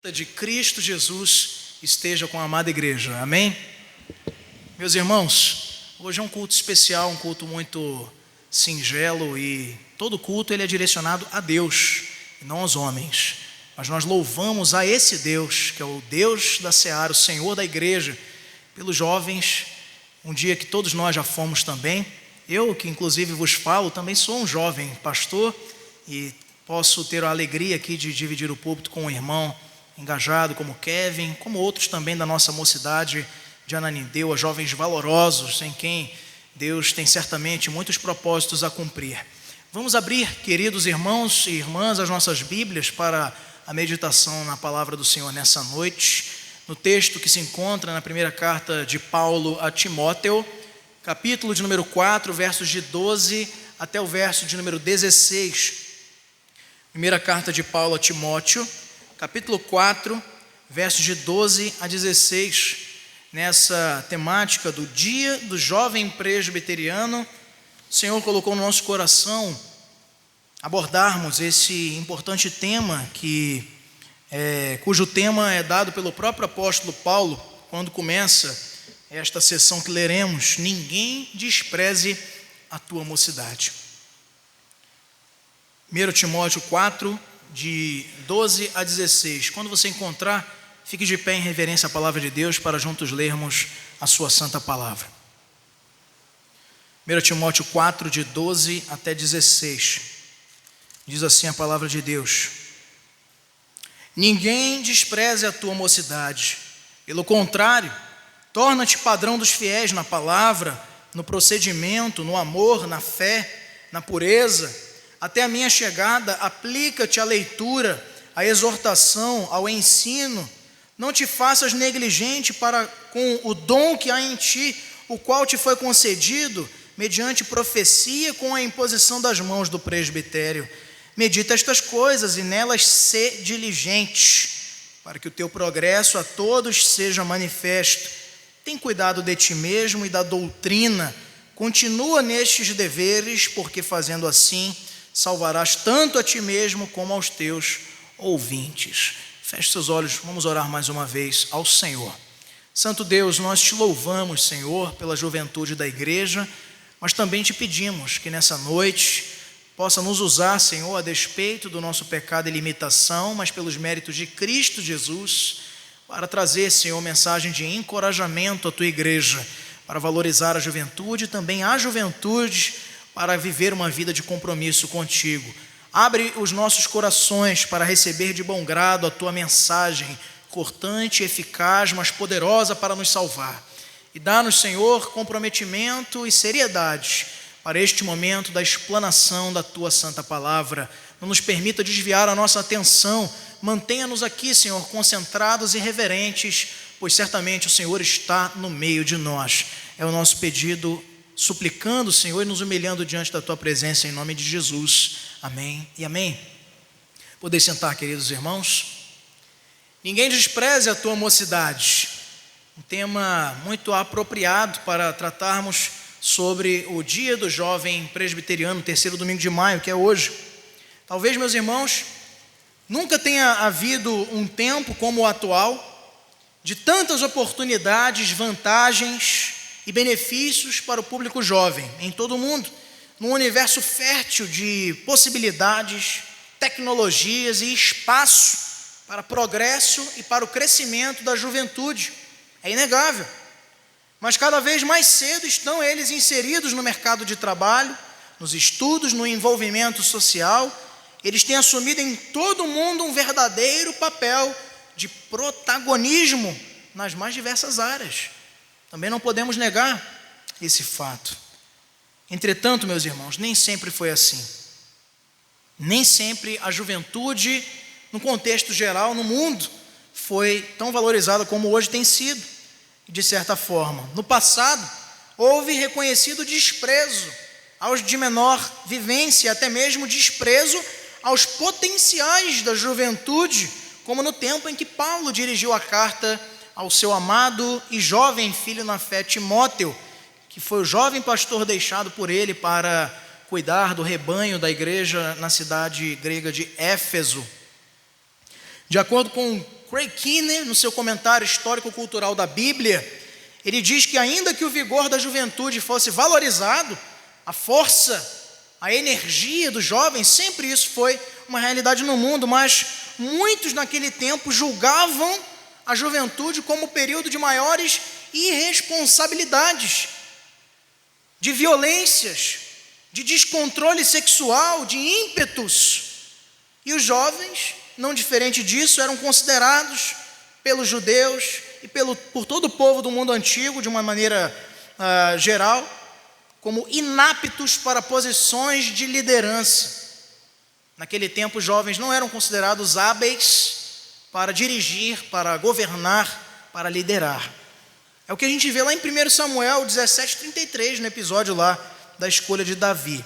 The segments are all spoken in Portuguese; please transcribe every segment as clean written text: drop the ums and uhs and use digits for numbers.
De Cristo Jesus esteja com a amada igreja, amém? Meus irmãos, hoje é um culto especial, um culto muito singelo e todo culto ele é direcionado a Deus e não aos homens, mas nós louvamos a esse Deus, que é o Deus da Seara, o Senhor da igreja, pelos jovens, um dia que todos nós já fomos também. Eu, que inclusive vos falo, também sou um jovem pastor e posso ter a alegria aqui de dividir o púlpito com um irmão engajado como Kevin, como outros também da nossa mocidade de Ananindeua, jovens valorosos em quem Deus tem certamente muitos propósitos a cumprir. Vamos abrir, queridos irmãos e irmãs, as nossas Bíblias para a meditação na palavra do Senhor nessa noite, no texto que se encontra na primeira carta de Paulo a Timóteo, capítulo de número 4, versos de 12 até o verso de número 16. Primeira carta de Paulo a Timóteo, capítulo 4, versos de 12 a 16, nessa temática do dia do jovem presbiteriano. O Senhor colocou no nosso coração abordarmos esse importante tema, cujo tema é dado pelo próprio apóstolo Paulo, quando começa esta sessão que leremos: ninguém despreze a tua mocidade. 1 Timóteo 4, de 12 a 16. Quando você encontrar, fique de pé em reverência à palavra de Deus para juntos lermos a sua santa palavra. 1 Timóteo 4, de 12 até 16. Diz assim a palavra de Deus: ninguém despreze a tua mocidade, pelo contrário, torna-te padrão dos fiéis na palavra, no procedimento, no amor, na fé, na pureza. Até a minha chegada, aplica-te à leitura, à exortação, ao ensino. Não te faças negligente para com o dom que há em ti, o qual te foi concedido, mediante profecia com a imposição das mãos do presbitério. Medita estas coisas e nelas sê diligente, para que o teu progresso a todos seja manifesto. Tem cuidado de ti mesmo e da doutrina. Continua nestes deveres, porque fazendo assim salvarás tanto a ti mesmo como aos teus ouvintes. Feche seus olhos, vamos orar mais uma vez ao Senhor. Santo Deus, nós te louvamos, Senhor, pela juventude da igreja, mas também te pedimos que nessa noite possa nos usar, Senhor, a despeito do nosso pecado e limitação, mas pelos méritos de Cristo Jesus, para trazer, Senhor, mensagem de encorajamento à tua igreja, para valorizar a juventude e também a juventude, para viver uma vida de compromisso contigo. Abre os nossos corações para receber de bom grado a tua mensagem, cortante, eficaz, mas poderosa para nos salvar. E dá-nos, Senhor, comprometimento e seriedade para este momento da explanação da tua santa palavra. Não nos permita desviar a nossa atenção. Mantenha-nos aqui, Senhor, concentrados e reverentes, pois certamente o Senhor está no meio de nós. É o nosso pedido, suplicando, Senhor, e nos humilhando diante da tua presença, em nome de Jesus. Amém e amém. Podem sentar, queridos irmãos. Ninguém despreze a tua mocidade. Um tema muito apropriado para tratarmos sobre o dia do jovem presbiteriano, terceiro domingo de maio, que é hoje. Talvez, meus irmãos, nunca tenha havido um tempo como o atual, de tantas oportunidades, vantagens e benefícios para o público jovem em todo o mundo, num universo fértil de possibilidades, tecnologias e espaço para progresso e para o crescimento da juventude. É inegável. Mas cada vez mais cedo estão eles inseridos no mercado de trabalho, nos estudos, no envolvimento social. Eles têm assumido em todo o mundo um verdadeiro papel de protagonismo nas mais diversas áreas. Também não podemos negar esse fato. Entretanto, meus irmãos, nem sempre foi assim. Nem sempre a juventude, no contexto geral, no mundo, foi tão valorizada como hoje tem sido. De certa forma, no passado, houve reconhecido desprezo aos de menor vivência, até mesmo desprezo aos potenciais da juventude, como no tempo em que Paulo dirigiu a carta ao seu amado e jovem filho na fé, Timóteo, que foi o jovem pastor deixado por ele para cuidar do rebanho da igreja na cidade grega de Éfeso. De acordo com Craig Keener, no seu comentário histórico-cultural da Bíblia, ele diz que ainda que o vigor da juventude fosse valorizado, a força, a energia dos jovens, sempre isso foi uma realidade no mundo, mas muitos naquele tempo julgavam a juventude como o período de maiores irresponsabilidades, de violências, de descontrole sexual, de ímpetos. E os jovens, não diferente disso, eram considerados pelos judeus e por todo o povo do mundo antigo, de uma maneira geral, como inaptos para posições de liderança. Naquele tempo, os jovens não eram considerados hábeis para dirigir, para governar, para liderar. É o que a gente vê lá em 1 Samuel 17:33, no episódio lá da escolha de Davi.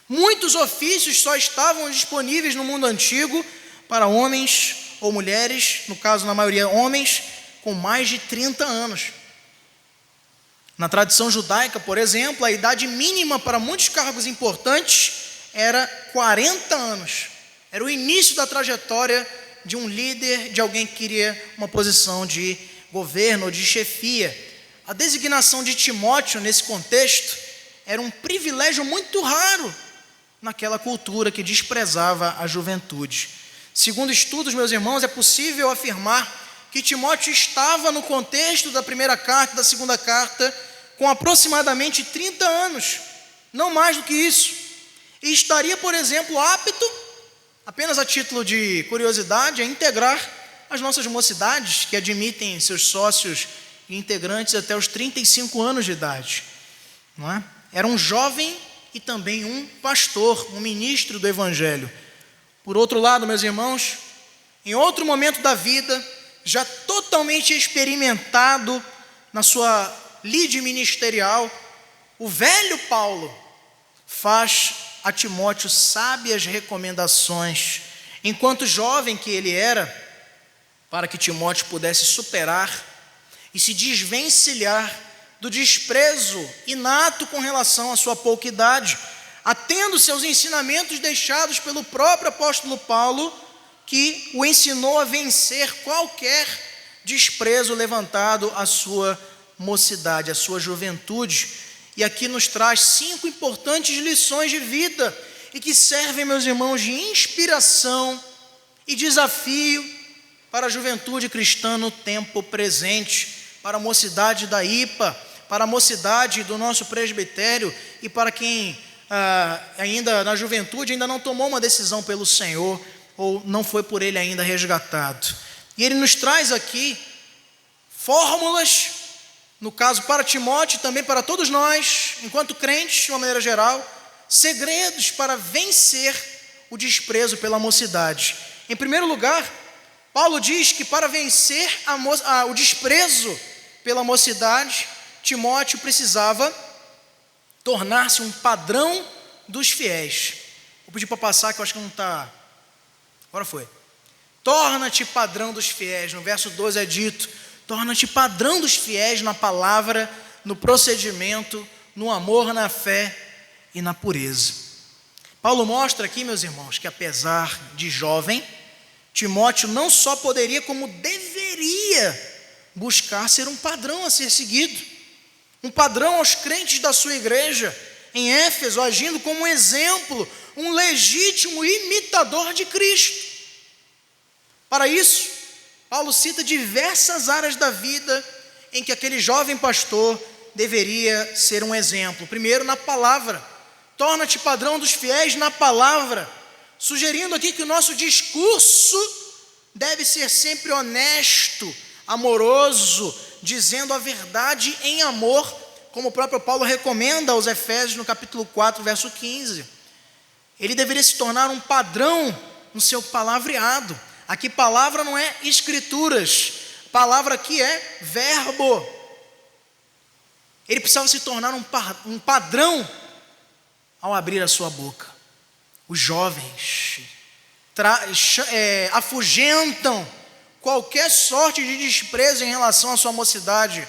Muitos ofícios só estavam disponíveis no mundo antigo para homens ou mulheres, no caso, na maioria, homens, com mais de 30 anos. Na tradição judaica, por exemplo, a idade mínima para muitos cargos importantes era 40 anos. Era o início da trajetória de um líder, de alguém que queria uma posição de governo ou de chefia. A designação de Timóteo, nesse contexto, era um privilégio muito raro naquela cultura que desprezava a juventude. Segundo estudos, meus irmãos, é possível afirmar que Timóteo estava no contexto da primeira carta e da segunda carta com aproximadamente 30 anos, não mais do que isso. E estaria, por exemplo, apto, apenas a título de curiosidade, a integrar as nossas mocidades, que admitem seus sócios e integrantes até os 35 anos de idade. Não é? Era um jovem e também um pastor, um ministro do Evangelho. Por outro lado, meus irmãos, em outro momento da vida, já totalmente experimentado na sua lide ministerial, o velho Paulo faz a Timóteo sábias recomendações, enquanto jovem que ele era, para que Timóteo pudesse superar e se desvencilhar do desprezo inato com relação à sua pouca idade, atendo-se aos ensinamentos deixados pelo próprio apóstolo Paulo, que o ensinou a vencer qualquer desprezo levantado à sua mocidade, à sua juventude. E aqui nos traz 5 importantes lições de vida e que servem, meus irmãos, de inspiração e desafio para a juventude cristã no tempo presente, para a mocidade da IPA, para a mocidade do nosso presbitério e para quem ainda na juventude ainda não tomou uma decisão pelo Senhor ou não foi por Ele ainda resgatado. E Ele nos traz aqui fórmulas, no caso para Timóteo e também para todos nós, enquanto crentes, de uma maneira geral, segredos para vencer o desprezo pela mocidade. Em primeiro lugar, Paulo diz que para vencer o desprezo pela mocidade, Timóteo precisava tornar-se um padrão dos fiéis. Vou pedir para passar, que eu acho que não está. Agora foi. Torna-te padrão dos fiéis. No verso 12 é dito: torna-te padrão dos fiéis na palavra, no procedimento, no amor, na fé e na pureza. Paulo mostra aqui, meus irmãos, que apesar de jovem, Timóteo não só poderia, como deveria buscar ser um padrão a ser seguido. Um padrão aos crentes da sua igreja em Éfeso, agindo como um exemplo, um legítimo imitador de Cristo. Para isso, Paulo cita diversas áreas da vida em que aquele jovem pastor deveria ser um exemplo. Primeiro, na palavra. Torna-te padrão dos fiéis na palavra, sugerindo aqui que o nosso discurso deve ser sempre honesto, amoroso, dizendo a verdade em amor, como o próprio Paulo recomenda aos Efésios no capítulo 4, verso 15. Ele deveria se tornar um padrão no seu palavreado. Aqui palavra não é escrituras, palavra aqui é verbo. Ele precisava se tornar um padrão ao abrir a sua boca. Os jovens afugentam qualquer sorte de desprezo em relação à sua mocidade,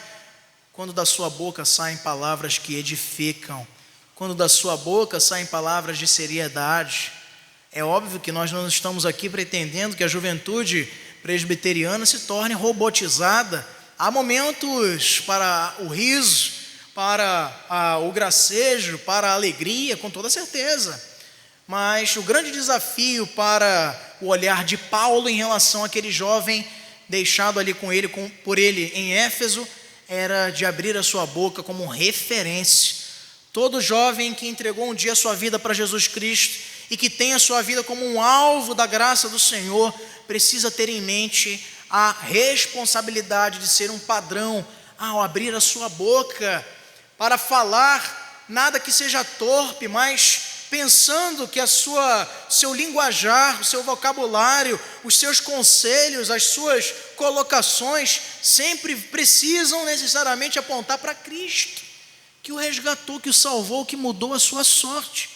quando da sua boca saem palavras que edificam, quando da sua boca saem palavras de seriedade. É óbvio que nós não estamos aqui pretendendo que a juventude presbiteriana se torne robotizada. Há momentos para o riso, para o gracejo, para a alegria, com toda certeza. Mas o grande desafio para o olhar de Paulo em relação àquele jovem deixado ali por ele em Éfeso era de abrir a sua boca como referência. Todo jovem que entregou um dia a sua vida para Jesus Cristo e que tem a sua vida como um alvo da graça do Senhor, precisa ter em mente a responsabilidade de ser um padrão ao abrir a sua boca para falar nada que seja torpe, mas pensando que seu linguajar, o seu vocabulário, os seus conselhos, as suas colocações sempre precisam necessariamente apontar para Cristo, que o resgatou, que o salvou, que mudou a sua sorte.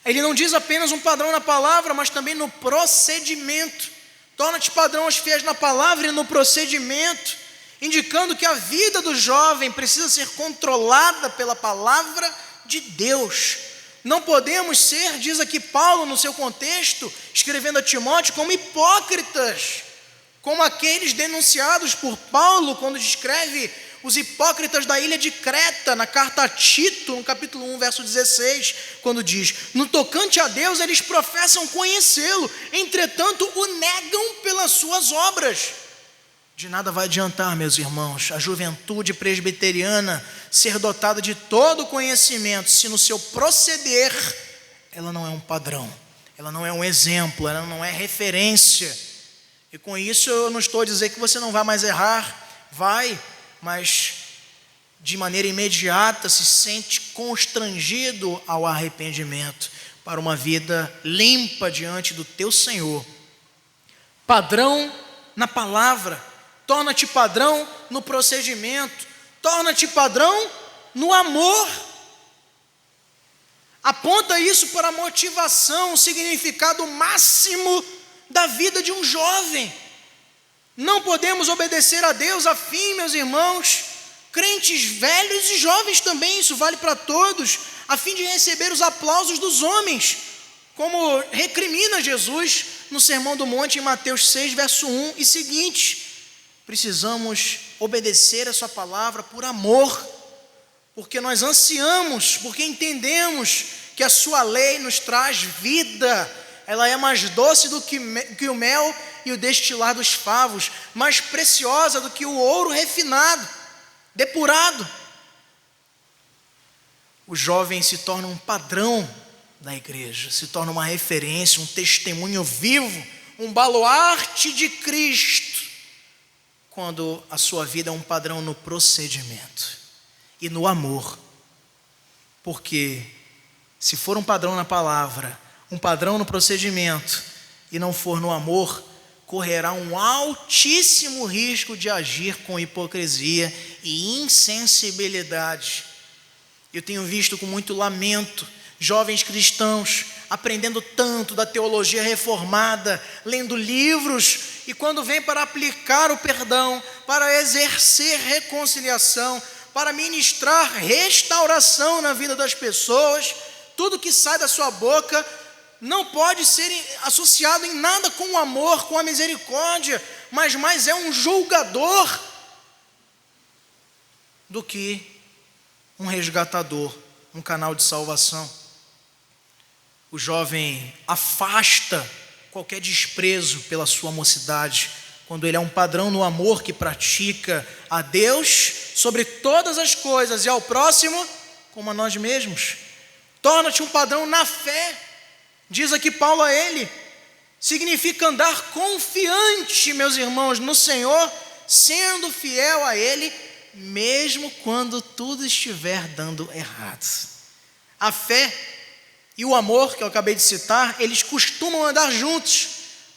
Ele não diz apenas um padrão na palavra, mas também no procedimento. Torna-te padrão aos fiéis na palavra e no procedimento, indicando que a vida do jovem precisa ser controlada pela palavra de Deus. Não podemos ser, diz aqui Paulo no seu contexto, escrevendo a Timóteo, como hipócritas, como aqueles denunciados por Paulo quando descreve os hipócritas da ilha de Creta, na carta a Tito, no capítulo 1, verso 16, quando diz: no tocante a Deus eles professam conhecê-lo, entretanto o negam pelas suas obras. De nada vai adiantar, meus irmãos, a juventude presbiteriana ser dotada de todo conhecimento, se no seu proceder ela não é um padrão, ela não é um exemplo, ela não é referência. E com isso eu não estou a dizer que você não vai mais errar, vai, mas de maneira imediata se sente constrangido ao arrependimento, para uma vida limpa diante do teu Senhor. Padrão na palavra, torna-te padrão no procedimento, torna-te padrão no amor. Aponta isso para a motivação, o significado máximo da vida de um jovem. Não podemos obedecer a Deus a fim, meus irmãos, crentes velhos e jovens também, isso vale para todos, a fim de receber os aplausos dos homens, como recrimina Jesus no Sermão do Monte em Mateus 6, verso 1 e seguinte. Precisamos obedecer a sua palavra por amor, porque nós ansiamos, porque entendemos que a sua lei nos traz vida. Ela é mais doce do que o mel e o destilar dos favos, mais preciosa do que o ouro refinado, depurado. O jovem se torna um padrão da igreja, se torna uma referência, um testemunho vivo, um baluarte de Cristo, quando a sua vida é um padrão no procedimento e no amor. Porque se for um padrão na palavra, um padrão no procedimento e não for no amor, correrá um altíssimo risco de agir com hipocrisia e insensibilidade. Eu tenho visto com muito lamento jovens cristãos aprendendo tanto da teologia reformada, lendo livros, e quando vem para aplicar o perdão, para exercer reconciliação, para ministrar restauração na vida das pessoas, tudo que sai da sua boca não pode ser associado em nada com o amor, com a misericórdia, mas mais é um julgador do que um resgatador, um canal de salvação. O jovem afasta qualquer desprezo pela sua mocidade, quando ele é um padrão no amor que pratica a Deus sobre todas as coisas e ao próximo como a nós mesmos. Torna-te um padrão na fé, diz aqui Paulo a ele, significa andar confiante, meus irmãos, no Senhor, sendo fiel a Ele, mesmo quando tudo estiver dando errado. A fé e o amor, que eu acabei de citar, eles costumam andar juntos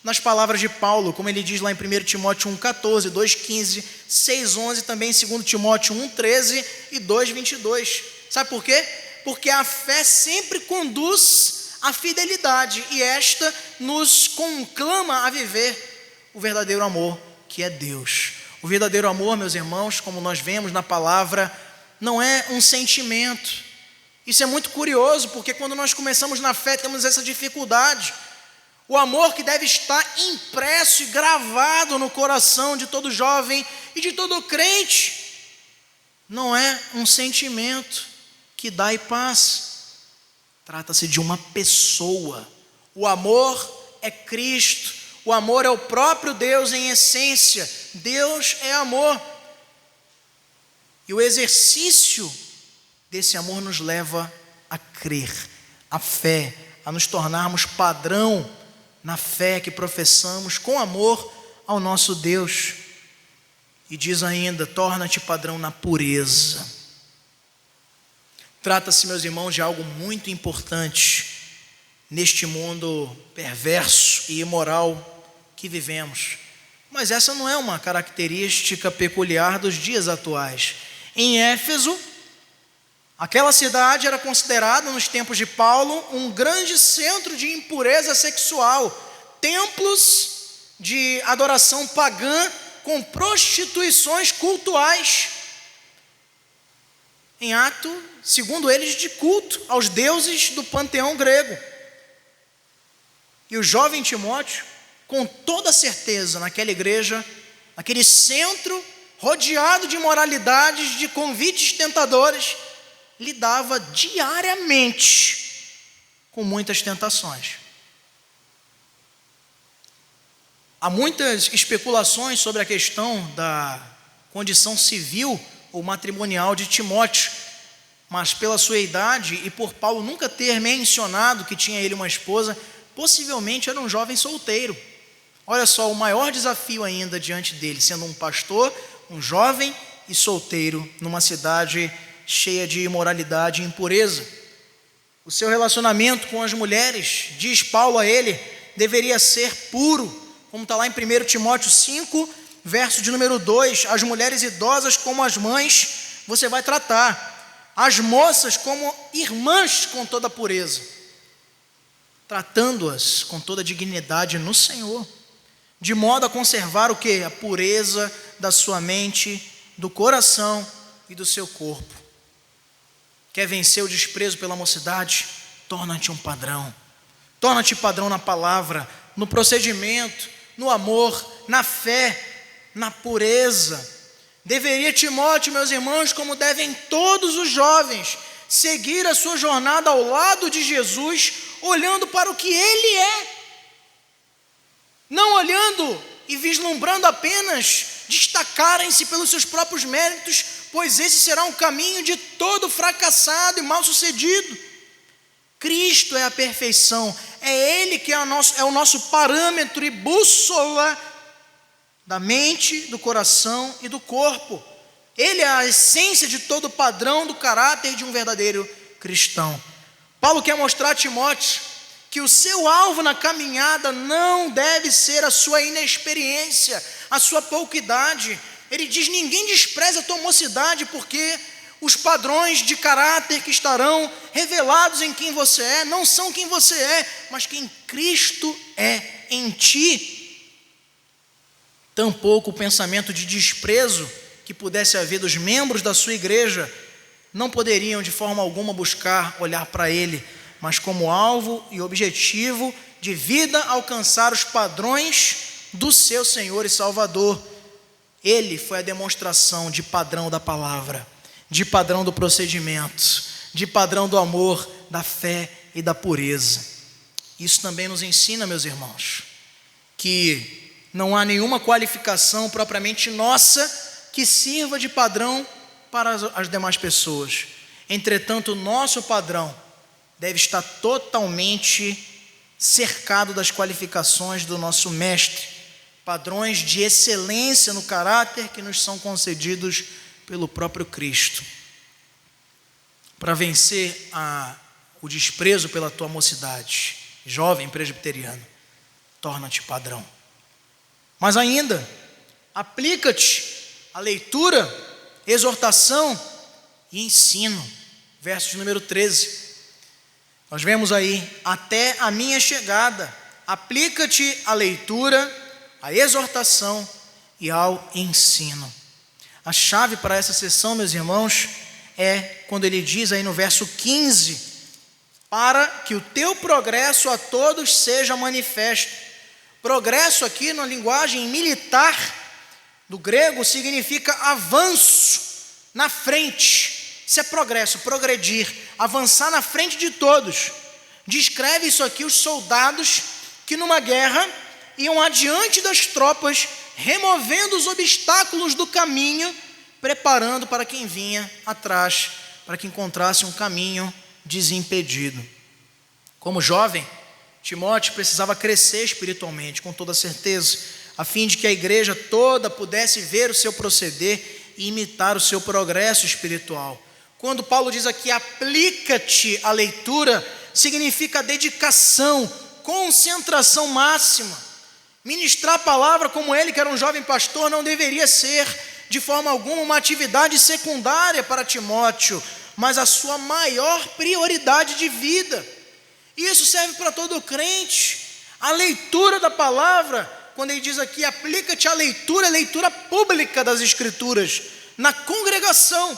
nas palavras de Paulo, como ele diz lá em 1 Timóteo 1,14, 2,15, 6,11, também em 2 Timóteo 1,13 e 2,22. Sabe por quê? Porque a fé sempre conduz à fidelidade, e esta nos conclama a viver o verdadeiro amor, que é Deus. O verdadeiro amor, meus irmãos, como nós vemos na palavra, não é um sentimento. Isso é muito curioso, porque quando nós começamos na fé, temos essa dificuldade. o amor que deve estar impresso e gravado no coração de todo jovem e de todo crente, não é um sentimento que dá e paz. Trata-se de uma pessoa. O amor é Cristo. O amor é o próprio Deus em essência. Deus é amor. E o exercício desse amor nos leva a crer, a fé, a nos tornarmos padrão na fé que professamos com amor ao nosso Deus. E diz ainda: torna-te padrão na pureza. Trata-se, meus irmãos, de algo muito importante neste mundo perverso e imoral que vivemos. Mas essa não é uma característica peculiar dos dias atuais. Em Éfeso, aquela cidade era considerada, nos tempos de Paulo, um grande centro de impureza sexual, templos de adoração pagã com prostituições cultuais, em ato, segundo eles, de culto aos deuses do panteão grego. E o jovem Timóteo, com toda certeza, naquela igreja, naquele centro rodeado de imoralidades, de convites tentadores, lidava diariamente com muitas tentações. Há muitas especulações sobre a questão da condição civil ou matrimonial de Timóteo, mas pela sua idade e por Paulo nunca ter mencionado que tinha ele uma esposa, possivelmente era um jovem solteiro. Olha só, o maior desafio ainda diante dele, sendo um pastor, um jovem e solteiro, numa cidade cheia de imoralidade e impureza. O seu relacionamento com as mulheres, diz Paulo a ele, deveria ser puro, como está lá em 1 Timóteo 5, verso de número 2, as mulheres idosas como as mães você vai tratar, as moças como irmãs com toda pureza, tratando-as com toda dignidade no Senhor, de modo a conservar o quê? A pureza da sua mente, do coração e do seu corpo. Quer vencer o desprezo pela mocidade? Torna-te um padrão. Torna-te padrão na palavra, no procedimento, no amor, na fé, na pureza. Deveria Timóteo, meus irmãos, como devem todos os jovens, seguir a sua jornada ao lado de Jesus, olhando para o que Ele é. Não olhando e vislumbrando apenas destacarem-se pelos seus próprios méritos, pois esse será um caminho de todo fracassado e mal sucedido. Cristo é a perfeição, é Ele que é o nosso parâmetro e bússola da mente, do coração e do corpo. Ele é a essência de todo padrão do caráter de um verdadeiro cristão. Paulo quer mostrar a Timóteo que o seu alvo na caminhada não deve ser a sua inexperiência, a sua pouca idade. Ele diz: ninguém despreza a tua mocidade, porque os padrões de caráter que estarão revelados em quem você é, não são quem você é, mas quem Cristo é em ti. Tampouco o pensamento de desprezo que pudesse haver dos membros da sua igreja não poderiam de forma alguma buscar olhar para ele, mas como alvo e objetivo de vida alcançar os padrões do seu Senhor e Salvador. Ele foi a demonstração de padrão da palavra, de padrão do procedimento, de padrão do amor, da fé e da pureza. Isso também nos ensina, meus irmãos, que não há nenhuma qualificação propriamente nossa que sirva de padrão para as demais pessoas. Entretanto, o nosso padrão deve estar totalmente cercado das qualificações do nosso Mestre, padrões de excelência no caráter que nos são concedidos pelo próprio Cristo. Para vencer o desprezo pela tua mocidade, jovem presbiteriano, torna-te padrão. Mas ainda, aplica-te a leitura, exortação e ensino. Verso de número 13. Nós vemos aí: até a minha chegada, aplica-te à leitura, à exortação e ao ensino. A chave para essa sessão, meus irmãos, é quando ele diz aí no verso 15, para que o teu progresso a todos seja manifesto. Progresso aqui na linguagem militar do grego significa avanço na frente. Isso é progresso, progredir, avançar na frente de todos. Descreve isso aqui os soldados que numa guerra iam adiante das tropas, removendo os obstáculos do caminho, preparando para quem vinha atrás, para que encontrasse um caminho desimpedido. Como jovem, Timóteo precisava crescer espiritualmente, com toda certeza, a fim de que a igreja toda pudesse ver o seu proceder e imitar o seu progresso espiritual. Quando Paulo diz aqui, aplica-te à leitura, significa dedicação, concentração máxima. Ministrar a palavra, como ele, que era um jovem pastor, não deveria ser, de forma alguma, uma atividade secundária para Timóteo, mas a sua maior prioridade de vida. Isso serve para todo crente. A leitura da palavra, quando ele diz aqui, aplica-te à leitura, é leitura pública das Escrituras, na congregação.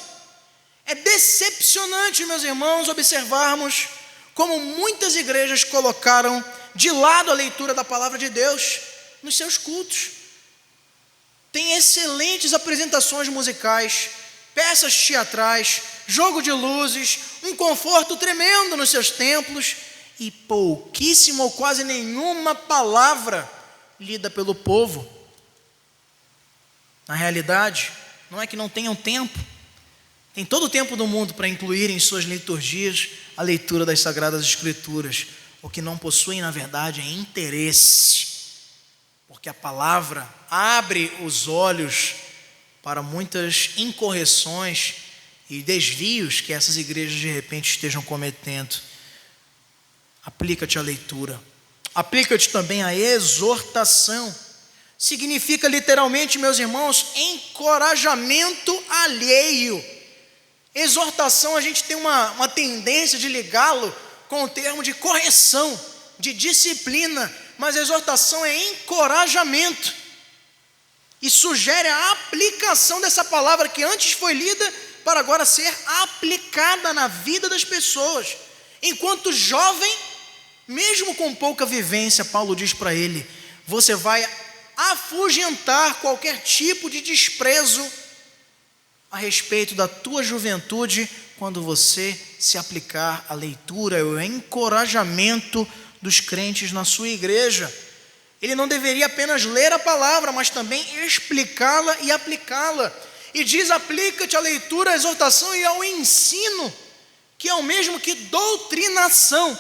É decepcionante, meus irmãos, observarmos como muitas igrejas colocaram de lado a leitura da palavra de Deus nos seus cultos. Tem excelentes apresentações musicais, peças teatrais, jogo de luzes, um conforto tremendo nos seus templos e pouquíssima ou quase nenhuma palavra lida pelo povo. Na realidade, não é que não tenham tempo, tem todo o tempo do mundo para incluir em suas liturgias a leitura das Sagradas Escrituras. O que não possuem, na verdade, é interesse, porque a palavra abre os olhos para muitas incorreções e desvios que essas igrejas de repente estejam cometendo. Aplica-te à leitura. Aplica-te também à exortação. Significa literalmente, meus irmãos, encorajamento alheio. Exortação, a gente tem uma tendência de ligá-lo com o termo de correção, de disciplina, mas exortação é encorajamento. E sugere a aplicação dessa palavra que antes foi lida para agora ser aplicada na vida das pessoas. Enquanto jovem, mesmo com pouca vivência, Paulo diz para ele, você vai afugentar qualquer tipo de desprezo a respeito da tua juventude quando você se aplicar à leitura, ao encorajamento dos crentes na sua igreja. Ele não deveria apenas ler a palavra, mas também explicá-la e aplicá-la. E diz, aplica-te à leitura, à exortação e ao ensino, que é o mesmo que doutrinação.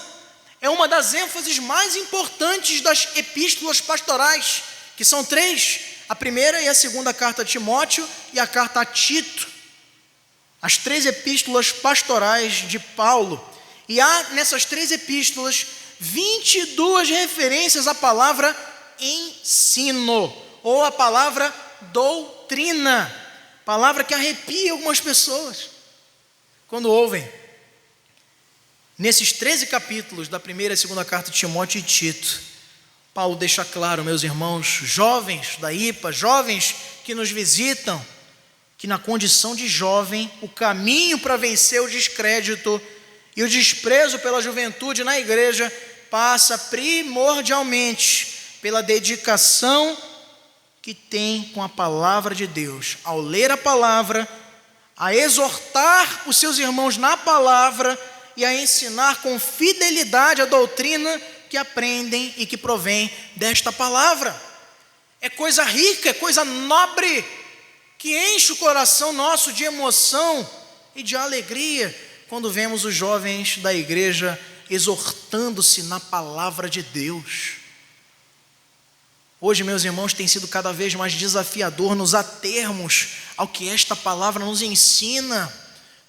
É uma das ênfases mais importantes das epístolas pastorais, que são 3, a primeira e a segunda carta a Timóteo e a carta a Tito. As 3 epístolas pastorais de Paulo. E há nessas 3 epístolas 22 referências à palavra ensino, ou a palavra doutrina, palavra que arrepia algumas pessoas quando ouvem. Nesses 13 capítulos da primeira e segunda carta de Timóteo e Tito, Paulo deixa claro, meus irmãos, jovens da IPA, jovens que nos visitam, que na condição de jovem, o caminho para vencer o descrédito e o desprezo pela juventude na igreja passa primordialmente pela dedicação que tem com a palavra de Deus. Ao ler a palavra, a exortar os seus irmãos na palavra e a ensinar com fidelidade a doutrina que aprendem e que provém desta palavra. É coisa rica, é coisa nobre, que enche o coração nosso de emoção e de alegria quando vemos os jovens da igreja exortando-se na palavra de Deus. Hoje, meus irmãos, tem sido cada vez mais desafiador nos atermos ao que esta palavra nos ensina.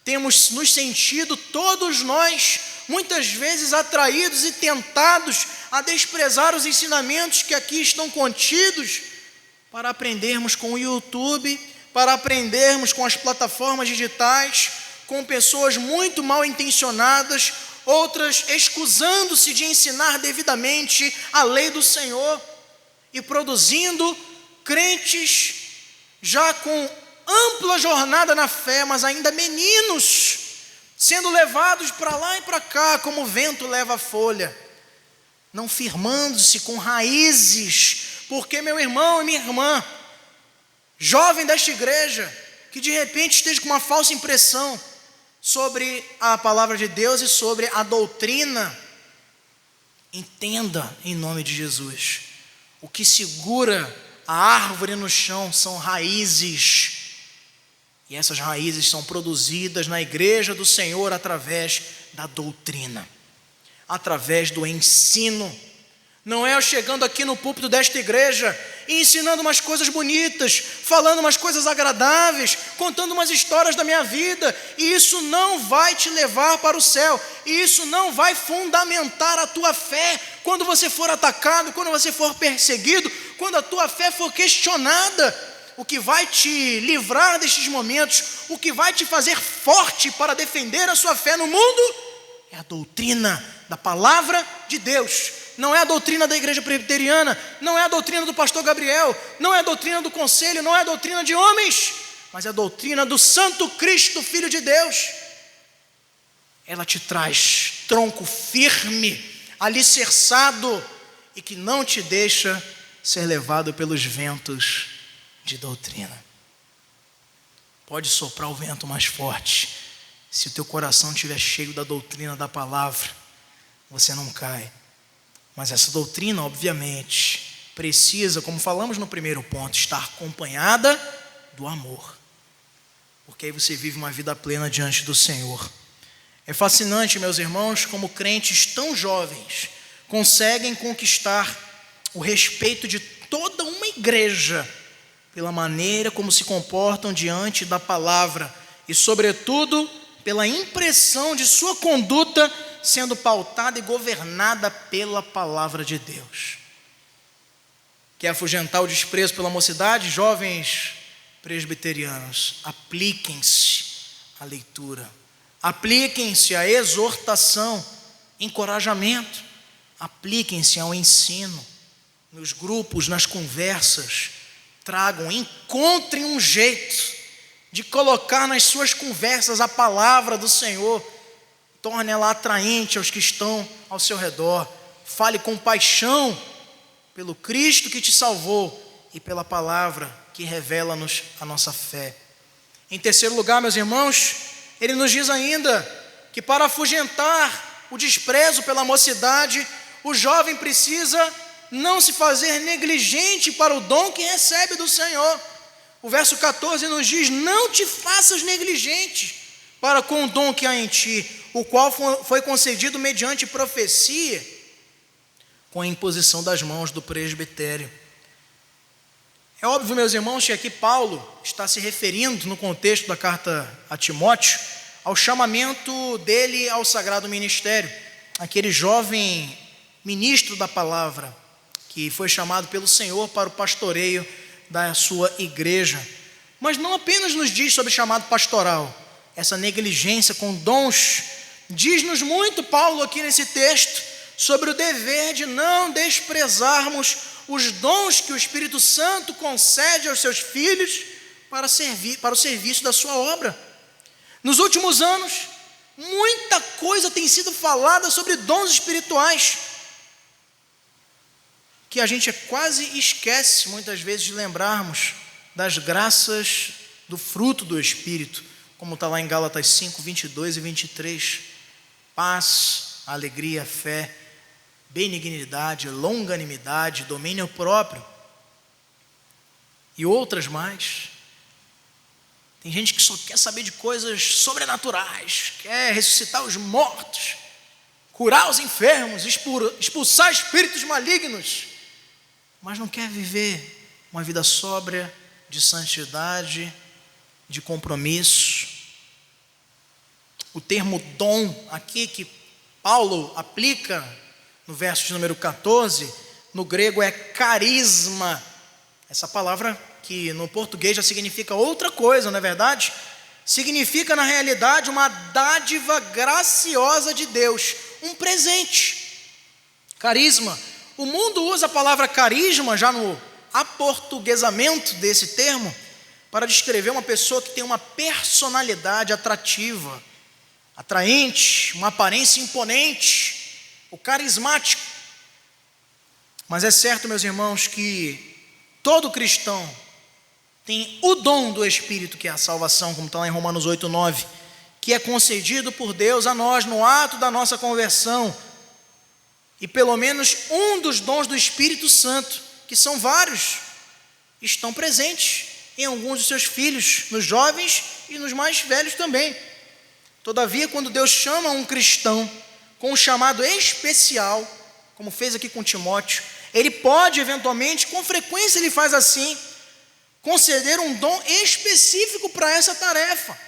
Temos nos sentido, todos nós, muitas vezes atraídos e tentados a desprezar os ensinamentos que aqui estão contidos, para aprendermos com o YouTube, para aprendermos com as plataformas digitais, com pessoas muito mal intencionadas, outras escusando-se de ensinar devidamente a lei do Senhor e produzindo crentes já com ampla jornada na fé, mas ainda meninos, sendo levados para lá e para cá, como o vento leva a folha, não firmando-se com raízes, porque meu irmão e minha irmã, jovem desta igreja, que de repente esteja com uma falsa impressão sobre a palavra de Deus e sobre a doutrina, entenda em nome de Jesus, o que segura a árvore no chão são raízes, e essas raízes são produzidas na igreja do Senhor através da doutrina, através do ensino. Não é eu chegando aqui no púlpito desta igreja e ensinando umas coisas bonitas, falando umas coisas agradáveis, contando umas histórias da minha vida, e isso não vai te levar para o céu, e isso não vai fundamentar a tua fé quando você for atacado, quando você for perseguido, quando a tua fé for questionada. O que vai te livrar destes momentos, o que vai te fazer forte para defender a sua fé no mundo, é a doutrina da palavra de Deus. Não é a doutrina da igreja presbiteriana, não é a doutrina do pastor Gabriel, não é a doutrina do conselho, não é a doutrina de homens, mas é a doutrina do Santo Cristo, Filho de Deus. Ela te traz tronco firme, alicerçado, e que não te deixa ser levado pelos ventos de doutrina. Pode soprar o vento mais forte, se o teu coração estiver cheio da doutrina da palavra, você não cai. Mas essa doutrina, obviamente, precisa, como falamos no primeiro ponto, estar acompanhada do amor, porque aí você vive uma vida plena diante do Senhor. É fascinante, meus irmãos, como crentes tão jovens conseguem conquistar o respeito de toda uma igreja pela maneira como se comportam diante da palavra e, sobretudo, pela impressão de sua conduta sendo pautada e governada pela palavra de Deus. Quer afugentar o desprezo pela mocidade? Jovens presbiterianos, apliquem-se à leitura, apliquem-se à exortação, encorajamento, apliquem-se ao ensino, nos grupos, nas conversas. Encontrem um jeito de colocar nas suas conversas a palavra do Senhor, torne ela atraente aos que estão ao seu redor, fale com paixão pelo Cristo que te salvou e pela palavra que revela-nos a nossa fé. Em terceiro lugar, meus irmãos, ele nos diz ainda que para afugentar o desprezo pela mocidade, o jovem precisa não se fazer negligente para o dom que recebe do Senhor. O verso 14 nos diz: não te faças negligente para com o dom que há em ti, o qual foi concedido mediante profecia, com a imposição das mãos do presbitério. É óbvio, meus irmãos, que aqui Paulo está se referindo, no contexto da carta a Timóteo, ao chamamento dele ao sagrado ministério, aquele jovem ministro da palavra, que foi chamado pelo Senhor para o pastoreio da sua igreja. Mas não apenas nos diz sobre chamado pastoral, essa negligência com dons, diz-nos muito Paulo aqui nesse texto, sobre o dever de não desprezarmos os dons que o Espírito Santo concede aos seus filhos para o serviço da sua obra. Nos últimos anos, muita coisa tem sido falada sobre dons espirituais, que a gente quase esquece muitas vezes de lembrarmos das graças do fruto do Espírito, como está lá em Gálatas 5, 22 e 23, paz, alegria, fé, benignidade, longanimidade, domínio próprio, e outras mais. Tem gente que só quer saber de coisas sobrenaturais, quer ressuscitar os mortos, curar os enfermos, expulsar espíritos malignos, mas não quer viver uma vida sóbria, de santidade, de compromisso. O termo dom aqui que Paulo aplica no verso de número 14, no grego é carisma. Essa palavra que no português já significa outra coisa, não é verdade? Significa na realidade uma dádiva graciosa de Deus, um presente. Carisma. O mundo usa a palavra carisma, já no aportuguesamento desse termo, para descrever uma pessoa que tem uma personalidade atrativa, atraente, uma aparência imponente, o carismático. Mas é certo, meus irmãos, que todo cristão tem o dom do Espírito, que é a salvação, como está lá em Romanos 8:9, que é concedido por Deus a nós no ato da nossa conversão. E pelo menos um dos dons do Espírito Santo, que são vários, estão presentes em alguns dos seus filhos, nos jovens e nos mais velhos também. Todavia, quando Deus chama um cristão com um chamado especial, como fez aqui com Timóteo, Ele pode eventualmente, com frequência Ele faz assim, conceder um dom específico para essa tarefa.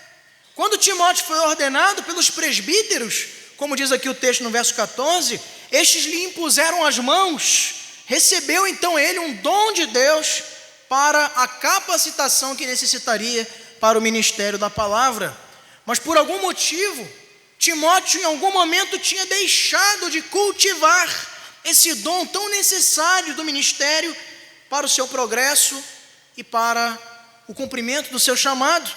Quando Timóteo foi ordenado pelos presbíteros, como diz aqui o texto no verso 14, estes lhe impuseram as mãos, recebeu então ele um dom de Deus para a capacitação que necessitaria para o ministério da palavra. Mas por algum motivo, Timóteo em algum momento tinha deixado de cultivar esse dom tão necessário do ministério para o seu progresso e para o cumprimento do seu chamado.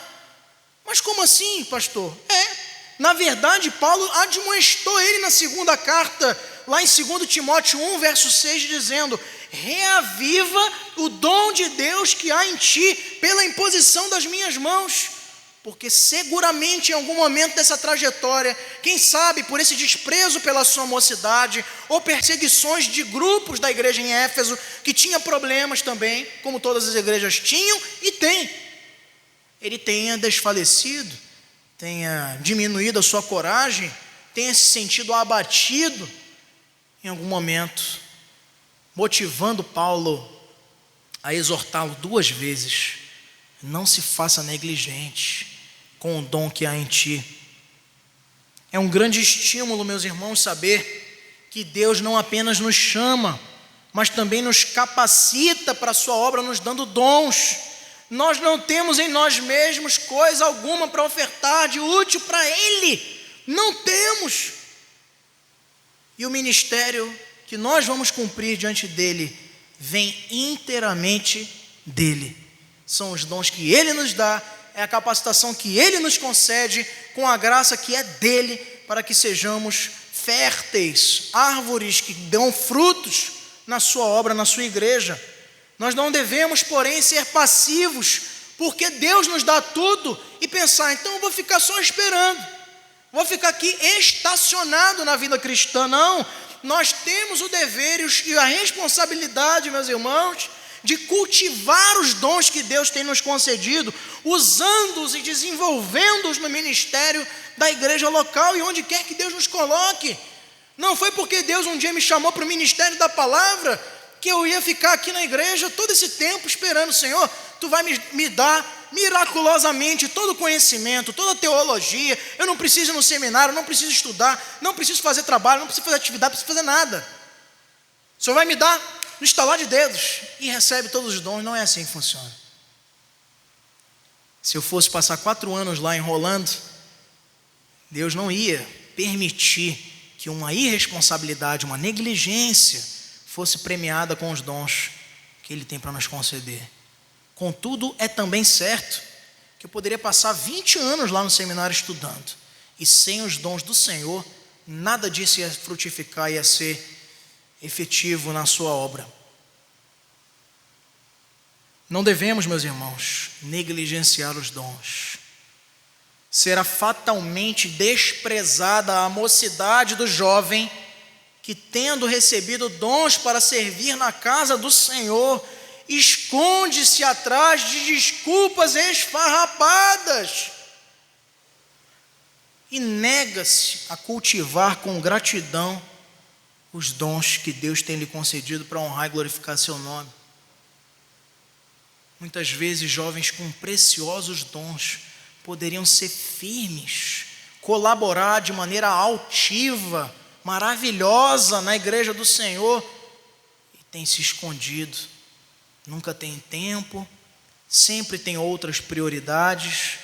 Mas como assim, pastor? Na verdade, Paulo admoestou ele na segunda carta, lá em 2 Timóteo 1, verso 6, dizendo: reaviva o dom de Deus que há em ti pela imposição das minhas mãos. Porque seguramente em algum momento dessa trajetória, quem sabe por esse desprezo pela sua mocidade, ou perseguições de grupos da igreja em Éfeso, que tinha problemas também, como todas as igrejas tinham e têm, ele tenha desfalecido, tenha diminuído a sua coragem, tenha se sentido abatido em algum momento, motivando Paulo a exortá-lo 2 vezes: não se faça negligente com o dom que há em ti. É um grande estímulo, meus irmãos, saber que Deus não apenas nos chama, mas também nos capacita para a sua obra, nos dando dons. Nós não temos em nós mesmos coisa alguma para ofertar de útil para Ele, não temos. E o ministério que nós vamos cumprir diante dEle vem inteiramente dEle. São os dons que Ele nos dá, é a capacitação que Ele nos concede, com a graça que é dEle, para que sejamos férteis, árvores que dão frutos na sua obra, na sua igreja. Nós não devemos, porém, ser passivos, porque Deus nos dá tudo, e pensar: então eu vou ficar só esperando, vou ficar aqui estacionado na vida cristã. Não, nós temos o dever e a responsabilidade, meus irmãos, de cultivar os dons que Deus tem nos concedido, usando-os e desenvolvendo-os no ministério da igreja local e onde quer que Deus nos coloque. Não foi porque Deus um dia me chamou para o ministério da palavra que eu ia ficar aqui na igreja todo esse tempo esperando: Senhor, Tu vai me dar miraculosamente todo o conhecimento, toda a teologia, eu não preciso ir no seminário, não preciso estudar, não preciso fazer trabalho, não preciso fazer atividade, não preciso fazer nada. O Senhor vai me dar no estalar de dedos e recebe todos os dons. Não é assim que funciona. Se eu fosse passar 4 anos lá enrolando, Deus não ia permitir que uma irresponsabilidade, uma negligência fosse premiada com os dons que Ele tem para nos conceder. Contudo, é também certo que eu poderia passar 20 anos lá no seminário estudando, e sem os dons do Senhor, nada disso ia frutificar, ia ser efetivo na sua obra. Não devemos, meus irmãos, negligenciar os dons. Será fatalmente desprezada a mocidade do jovem que, tendo recebido dons para servir na casa do Senhor, esconde-se atrás de desculpas esfarrapadas e nega-se a cultivar com gratidão os dons que Deus tem lhe concedido para honrar e glorificar seu nome. Muitas vezes jovens com preciosos dons poderiam ser firmes, colaborar de maneira altiva, maravilhosa na igreja do Senhor, e têm se escondido, nunca tem tempo, sempre tem outras prioridades.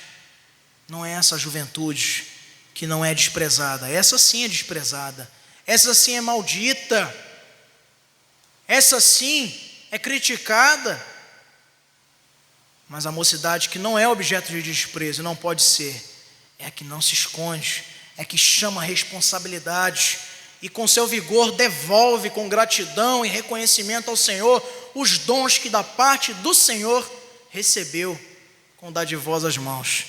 Não é essa juventude que não é desprezada, essa sim é desprezada, essa sim é maldita, essa sim é criticada. Mas a mocidade que não é objeto de desprezo, não pode ser, é a que não se esconde, é que chama a responsabilidade e com seu vigor devolve com gratidão e reconhecimento ao Senhor os dons que da parte do Senhor recebeu com dadivosas mãos.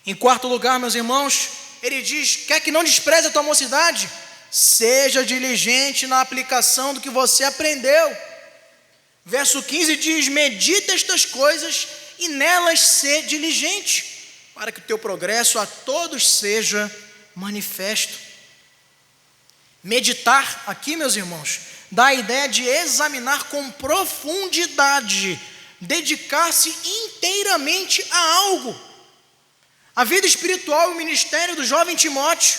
Em quarto lugar, meus irmãos, ele diz: quer que não despreze a tua mocidade? Seja diligente na aplicação do que você aprendeu. Verso 15 diz: medita estas coisas e nelas ser diligente, para que o teu progresso a todos seja manifesto. Meditar aqui, meus irmãos, dá a ideia de examinar com profundidade, dedicar-se inteiramente a algo. A vida espiritual e o ministério do jovem Timóteo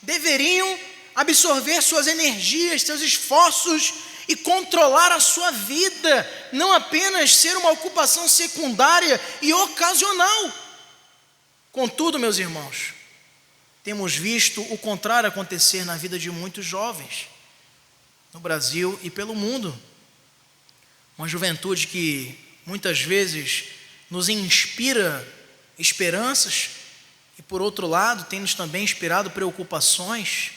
deveriam absorver suas energias, seus esforços e controlar a sua vida, não apenas ser uma ocupação secundária e ocasional. Contudo, meus irmãos, temos visto o contrário acontecer na vida de muitos jovens, no Brasil e pelo mundo. Uma juventude que muitas vezes nos inspira esperanças e, por outro lado, tem nos também inspirado preocupações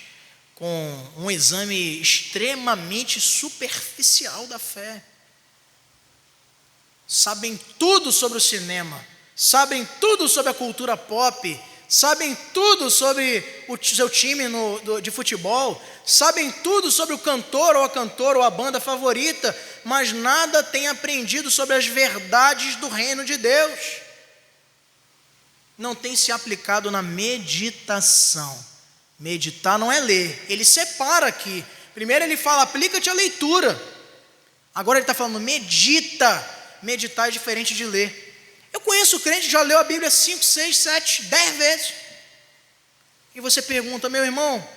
com um exame extremamente superficial da fé. Sabem tudo sobre o cinema, sabem tudo sobre a cultura pop, sabem tudo sobre o seu time de futebol, sabem tudo sobre o cantor ou a cantora ou a banda favorita, mas nada têm aprendido sobre as verdades do reino de Deus. Não tem se aplicado na meditação. Meditar não é ler, ele separa aqui. Primeiro ele fala, aplica-te à leitura. Agora ele está falando, medita. Meditar é diferente de ler. Eu conheço crente que já leu a Bíblia 5, 6, 7, 10 vezes. E você pergunta, meu irmão,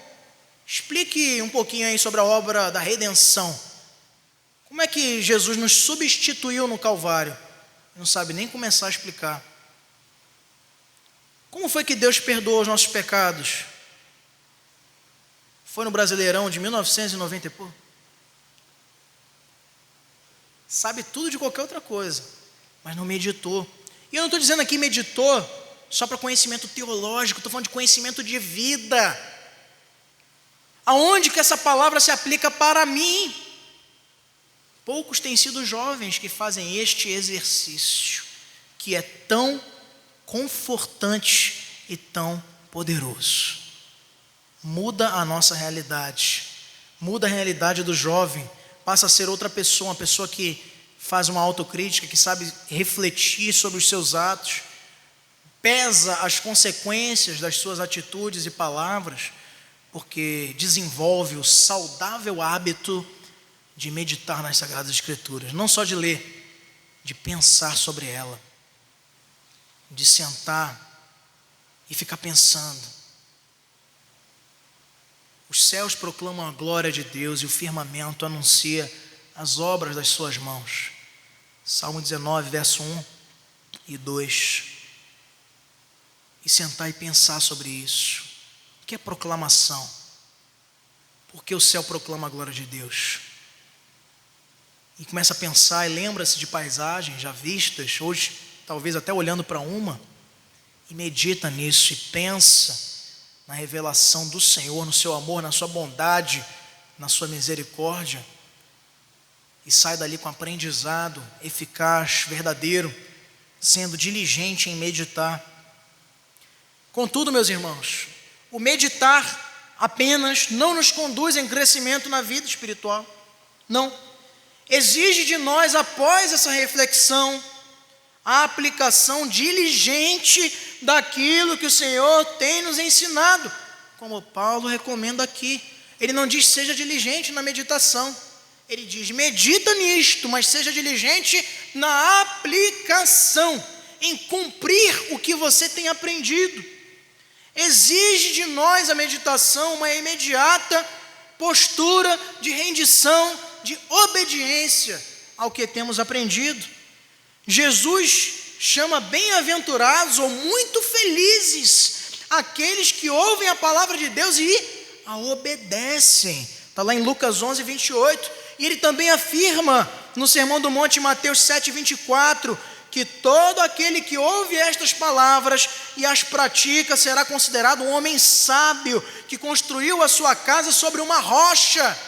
explique um pouquinho aí sobre a obra da redenção. Como é que Jesus nos substituiu no Calvário? Não sabe nem começar a explicar. Como foi que Deus perdoou os nossos pecados? Foi no Brasileirão de 1990 e pouco. Sabe tudo de qualquer outra coisa, mas não meditou. E eu não estou dizendo aqui meditou só para conhecimento teológico, estou falando de conhecimento de vida. Aonde que essa palavra se aplica para mim? Poucos têm sido jovens que fazem este exercício, que é tão confortante e tão poderoso. Muda a nossa realidade, muda a realidade do jovem, passa a ser outra pessoa, uma pessoa que faz uma autocrítica, que sabe refletir sobre os seus atos, pesa as consequências das suas atitudes e palavras, porque desenvolve o saudável hábito de meditar nas Sagradas Escrituras, não só de ler, de pensar sobre ela, de sentar e ficar pensando. Os céus proclamam a glória de Deus e o firmamento anuncia as obras das suas mãos. Salmo 19, verso 1 e 2. E sentar e pensar sobre isso. O que é proclamação? Porque o céu proclama a glória de Deus. E começa a pensar e lembra-se de paisagens já vistas, hoje talvez até olhando para uma, e medita nisso e pensa na revelação do Senhor, no seu amor, na sua bondade, na sua misericórdia, e sai dali com aprendizado eficaz, verdadeiro, sendo diligente em meditar. Contudo, meus irmãos, o meditar apenas não nos conduz em crescimento na vida espiritual, não. Exige de nós, após essa reflexão, a aplicação diligente daquilo que o Senhor tem nos ensinado, como Paulo recomenda aqui. Ele não diz seja diligente na meditação, ele diz medita nisto, mas seja diligente na aplicação, em cumprir o que você tem aprendido. Exige de nós a meditação uma imediata postura de rendição, de obediência ao que temos aprendido. Jesus chama bem-aventurados ou muito felizes aqueles que ouvem a palavra de Deus e a obedecem. Está lá em Lucas 11, 28. E ele também afirma no Sermão do Monte, Mateus 7, 24, que todo aquele que ouve estas palavras e as pratica será considerado um homem sábio, que construiu a sua casa sobre uma rocha.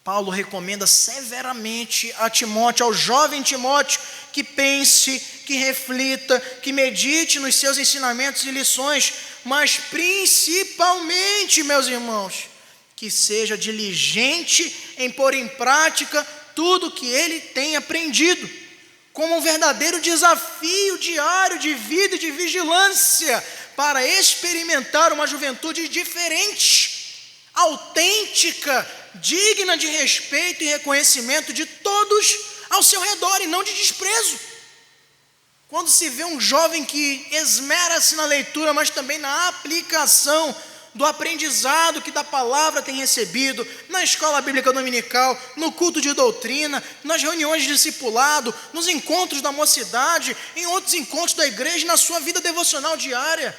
Paulo recomenda severamente a Timóteo, ao jovem Timóteo, que pense, que reflita, que medite nos seus ensinamentos e lições, mas principalmente, meus irmãos, que seja diligente em pôr em prática tudo que ele tem aprendido, como um verdadeiro desafio diário de vida e de vigilância, para experimentar uma juventude diferente, autêntica, digna de respeito e reconhecimento de todos ao seu redor e não de desprezo. Quando se vê um jovem que esmera-se na leitura, mas também na aplicação do aprendizado que da palavra tem recebido, na escola bíblica dominical, no culto de doutrina, nas reuniões de discipulado, nos encontros da mocidade, em outros encontros da igreja, na sua vida devocional diária,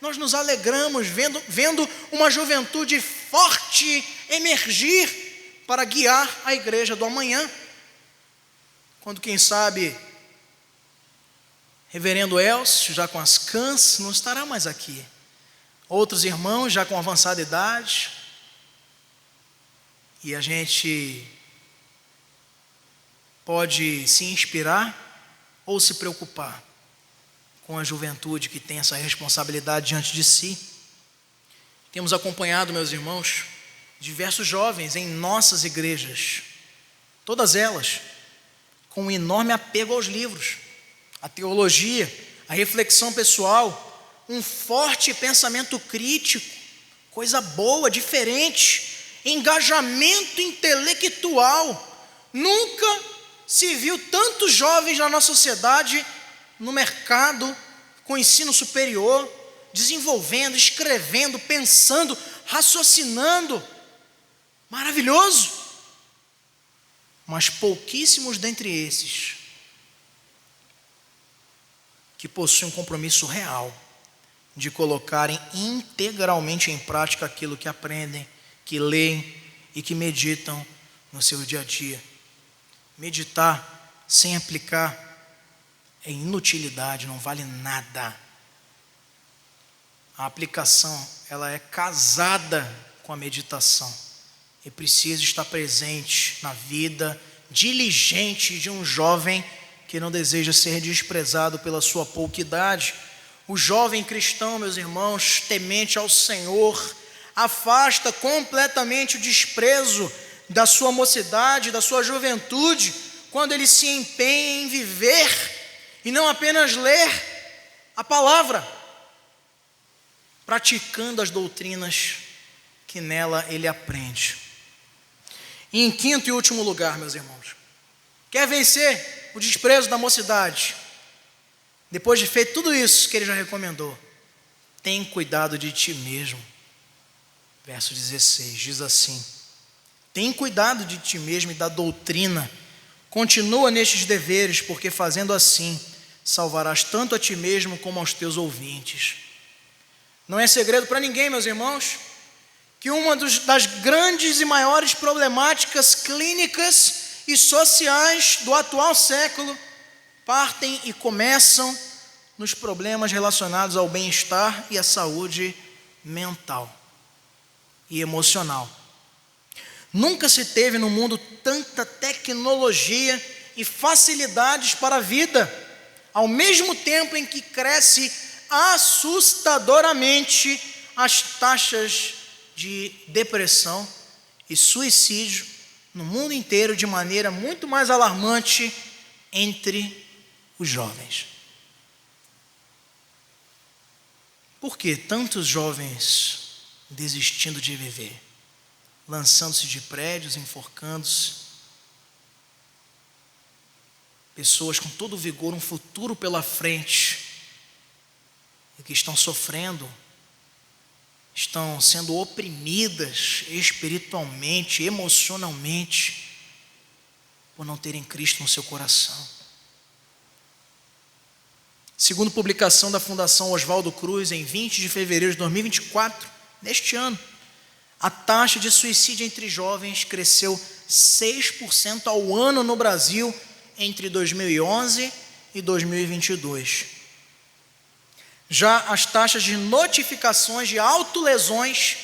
nós nos alegramos vendo uma juventude forte emergir para guiar a igreja do amanhã. Quando, quem sabe, reverendo Elcio, já com as cãs, não estará mais aqui. Outros irmãos já com avançada idade, e a gente pode se inspirar ou se preocupar com a juventude que tem essa responsabilidade diante de si. Temos acompanhado, meus irmãos, diversos jovens em nossas igrejas, todas elas com um enorme apego aos livros, à teologia, à reflexão pessoal, um forte pensamento crítico, coisa boa, diferente, engajamento intelectual. Nunca se viu tantos jovens na nossa sociedade, no mercado, com ensino superior, desenvolvendo, escrevendo, pensando, raciocinando. Maravilhoso! Mas pouquíssimos dentre esses que possuem um compromisso real de colocarem integralmente em prática aquilo que aprendem, que leem e que meditam no seu dia a dia. Meditar sem aplicar é inutilidade, não vale nada. A aplicação, ela é casada com a meditação e precisa estar presente na vida diligente de um jovem que não deseja ser desprezado pela sua pouca idade. O jovem cristão, meus irmãos, temente ao Senhor, afasta completamente o desprezo da sua mocidade, da sua juventude, quando ele se empenha em viver e não apenas ler a palavra, praticando as doutrinas que nela ele aprende. E em quinto e último lugar, meus irmãos, quer vencer o desprezo da mocidade? Depois de feito tudo isso que ele já recomendou, tem cuidado de ti mesmo. Verso 16 diz assim: tem cuidado de ti mesmo e da doutrina, continua nestes deveres, porque fazendo assim, salvarás tanto a ti mesmo como aos teus ouvintes. Não é segredo para ninguém, meus irmãos, que uma das grandes e maiores problemáticas clínicas e sociais do atual século partem e começam nos problemas relacionados ao bem-estar e à saúde mental e emocional. Nunca se teve no mundo tanta tecnologia e facilidades para a vida, ao mesmo tempo em que cresce assustadoramente as taxas de depressão e suicídio no mundo inteiro, de maneira muito mais alarmante entre os jovens. Por que tantos jovens desistindo de viver, lançando-se de prédios, enforcando-se? Pessoas com todo o vigor, um futuro pela frente, e que estão sofrendo, estão sendo oprimidas espiritualmente, emocionalmente, por não terem Cristo no seu coração. Segundo publicação da Fundação Oswaldo Cruz, em 20 de fevereiro de 2024, neste ano, a taxa de suicídio entre jovens cresceu 6% ao ano no Brasil entre 2011 e 2022. Já as taxas de notificações de autolesões,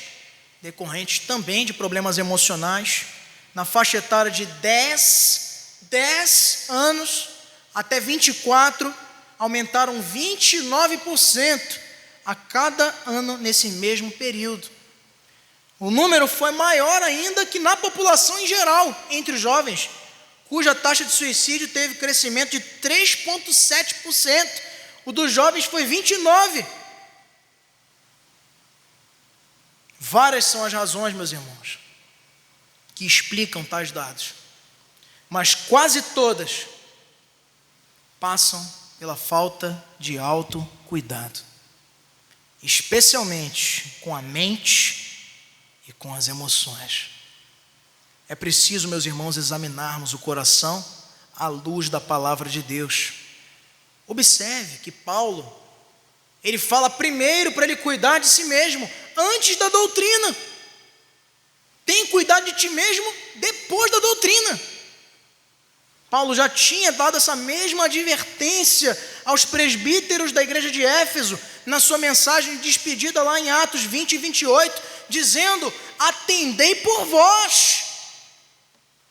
decorrentes também de problemas emocionais, na faixa etária de 10 anos até 24, aumentaram 29% a cada ano nesse mesmo período. O número foi maior ainda que na população em geral, entre os jovens, cuja taxa de suicídio teve crescimento de 3,7%. O dos jovens foi 29%. Várias são as razões, meus irmãos, que explicam tais dados, mas quase todas passam pela falta de autocuidado, especialmente com a mente e com as emoções. É preciso, meus irmãos, examinarmos o coração à luz da palavra de Deus. Observe que Paulo, ele fala primeiro para ele cuidar de si mesmo, antes da doutrina. Tem cuidado de ti mesmo depois da doutrina. Paulo já tinha dado essa mesma advertência aos presbíteros da igreja de Éfeso, na sua mensagem de despedida lá em Atos 20 e 28, dizendo: atendei por vós,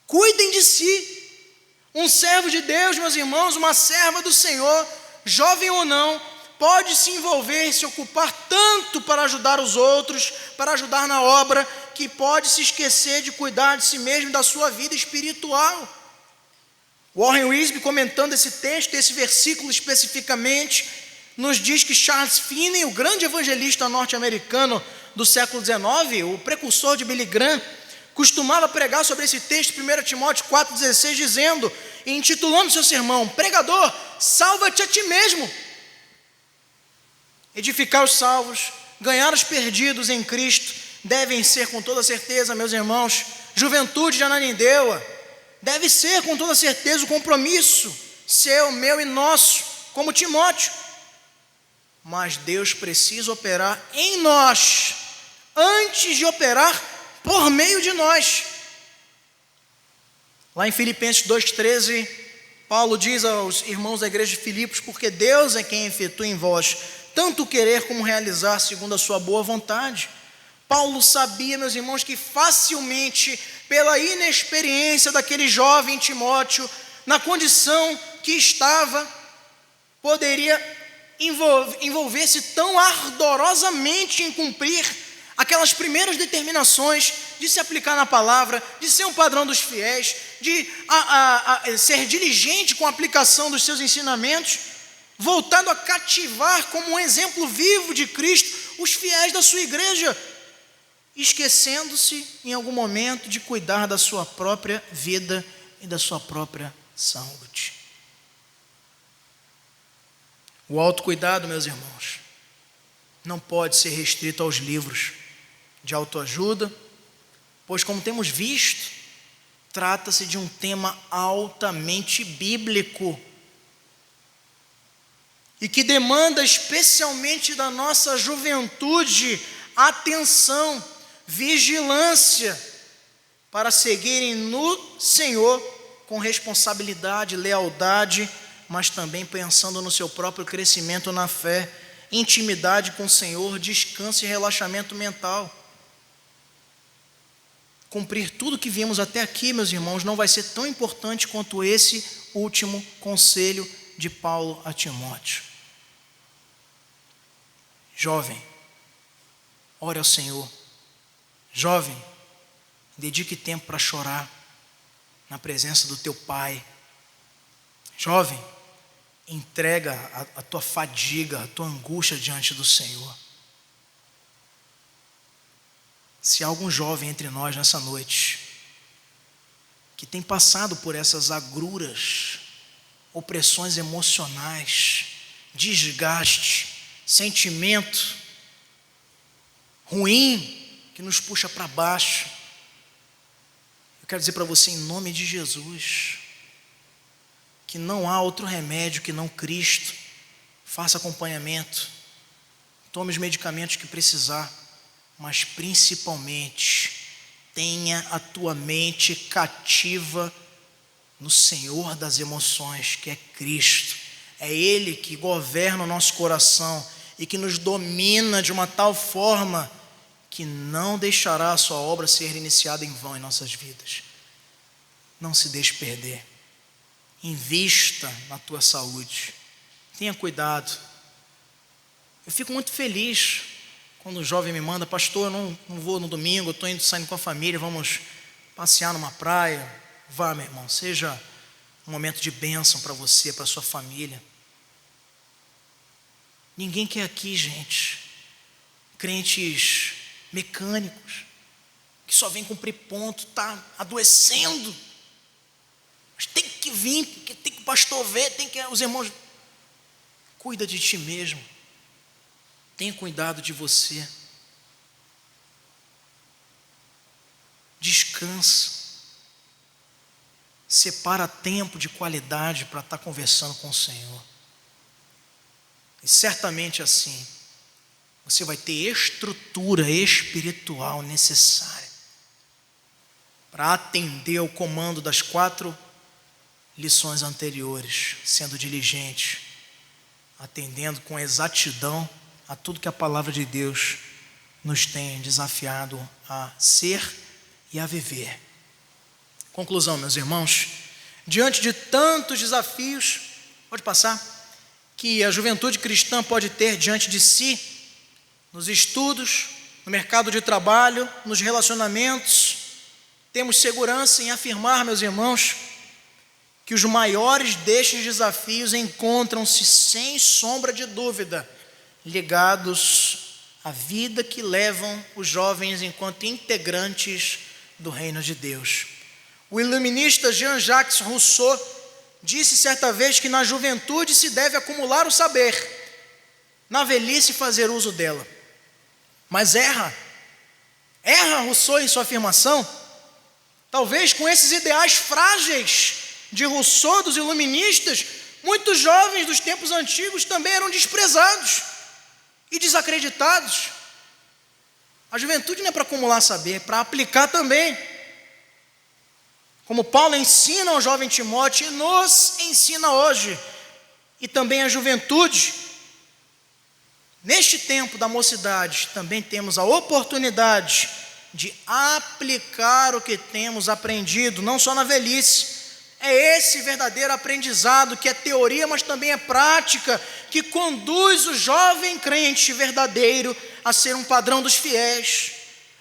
cuidem de si. Um servo de Deus, meus irmãos, uma serva do Senhor, jovem ou não, pode se envolver, se ocupar tanto para ajudar os outros, para ajudar na obra, que pode se esquecer de cuidar de si mesmo, da sua vida espiritual. Warren Wiersbe, comentando esse texto, esse versículo especificamente, nos diz que Charles Finney, o grande evangelista norte-americano do século XIX, o precursor de Billy Graham, costumava pregar sobre esse texto, 1 Timóteo 4,16, dizendo, intitulando seu sermão: pregador, salva-te a ti mesmo. Edificar os salvos, ganhar os perdidos em Cristo, devem ser com toda certeza, meus irmãos, juventude de Ananindeua, deve ser com toda certeza o compromisso seu, meu e nosso, como Timóteo. Mas Deus precisa operar em nós, antes de operar por meio de nós. Lá em Filipenses 2,13, Paulo diz aos irmãos da igreja de Filipos: porque Deus é quem efetua em vós tanto querer como realizar segundo a sua boa vontade. Paulo sabia, meus irmãos, que facilmente, pela inexperiência daquele jovem Timóteo, na condição que estava, poderia envolver-se tão ardorosamente em cumprir aquelas primeiras determinações de se aplicar na palavra, de ser um padrão dos fiéis, de ser diligente com a aplicação dos seus ensinamentos, voltado a cativar como um exemplo vivo de Cristo os fiéis da sua igreja, esquecendo-se em algum momento de cuidar da sua própria vida e da sua própria saúde. O autocuidado, meus irmãos, não pode ser restrito aos livros de autoajuda, pois, como temos visto, trata-se de um tema altamente bíblico e que demanda especialmente da nossa juventude atenção, vigilância, para seguirem no Senhor com responsabilidade, lealdade, mas também pensando no seu próprio crescimento na fé, intimidade com o Senhor, descanso e relaxamento mental. Cumprir tudo que vimos até aqui, meus irmãos, não vai ser tão importante quanto esse último conselho de Paulo a Timóteo. Jovem, ore ao Senhor. Jovem, dedique tempo para chorar na presença do teu Pai. Jovem, entrega a tua fadiga, a tua angústia diante do Senhor. Se há algum jovem entre nós nessa noite que tem passado por essas agruras, opressões emocionais, desgaste, sentimento ruim que nos puxa para baixo, eu quero dizer para você, em nome de Jesus, que não há outro remédio que não Cristo. Faça acompanhamento, tome os medicamentos que precisar, mas principalmente tenha a tua mente cativa no Senhor das emoções, que é Cristo. É Ele que governa o nosso coração e que nos domina de uma tal forma que não deixará a sua obra ser iniciada em vão em nossas vidas. Não se deixe perder. Invista na tua saúde. Tenha cuidado. Eu fico muito feliz quando o jovem me manda: pastor, eu não vou no domingo, eu estou saindo com a família, vamos passear numa praia. Vá, meu irmão, seja um momento de bênção para você, para sua família. Ninguém quer aqui, gente, crentes mecânicos, que só vem cumprir ponto, está adoecendo. Mas tem que vir, porque tem que o pastor ver, tem que os irmãos. Cuida de ti mesmo. Tenha cuidado de você. Descansa. Separa tempo de qualidade para estar conversando com o Senhor. E certamente assim, você vai ter estrutura espiritual necessária para atender ao comando das 4 lições anteriores, sendo diligente, atendendo com exatidão a tudo que a palavra de Deus nos tem desafiado a ser e a viver. Conclusão, meus irmãos, diante de tantos desafios, pode passar, que a juventude cristã pode ter diante de si, nos estudos, no mercado de trabalho, nos relacionamentos, temos segurança em afirmar, meus irmãos, que os maiores destes desafios encontram-se, sem sombra de dúvida, ligados à vida que levam os jovens enquanto integrantes do reino de Deus. O iluminista Jean-Jacques Rousseau disse certa vez que na juventude se deve acumular o saber, na velhice fazer uso dela. Mas erra Rousseau em sua afirmação. Talvez com esses ideais frágeis de Rousseau, dos iluministas, muitos jovens dos tempos antigos também eram desprezados e desacreditados. A juventude não é para acumular saber, é para aplicar também. Como Paulo ensina ao jovem Timóteo e nos ensina hoje, e também a juventude, neste tempo da mocidade, também temos a oportunidade de aplicar o que temos aprendido, não só na velhice. É esse verdadeiro aprendizado que é teoria, mas também é prática, que conduz o jovem crente verdadeiro a ser um padrão dos fiéis,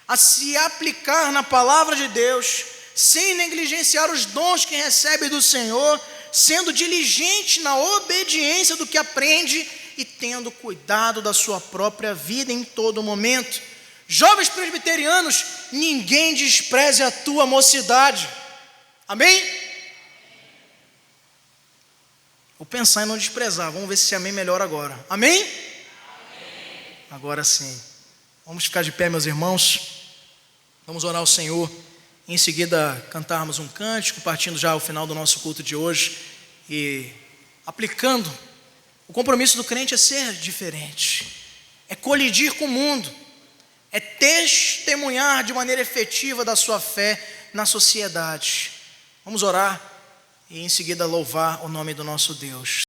a se aplicar na palavra de Deus, sem negligenciar os dons que recebe do Senhor, sendo diligente na obediência do que aprende e tendo cuidado da sua própria vida em todo momento. Jovens presbiterianos, ninguém despreze a tua mocidade. Amém? Vou pensar em não desprezar, vamos ver se esse amém melhora agora. Amém? Amém. Agora sim. Vamos ficar de pé, meus irmãos. Vamos orar ao Senhor. Em seguida, cantarmos um cântico, partindo já ao final do nosso culto de hoje e aplicando. O compromisso do crente é ser diferente, é colidir com o mundo, é testemunhar de maneira efetiva da sua fé na sociedade. Vamos orar e em seguida louvar o nome do nosso Deus.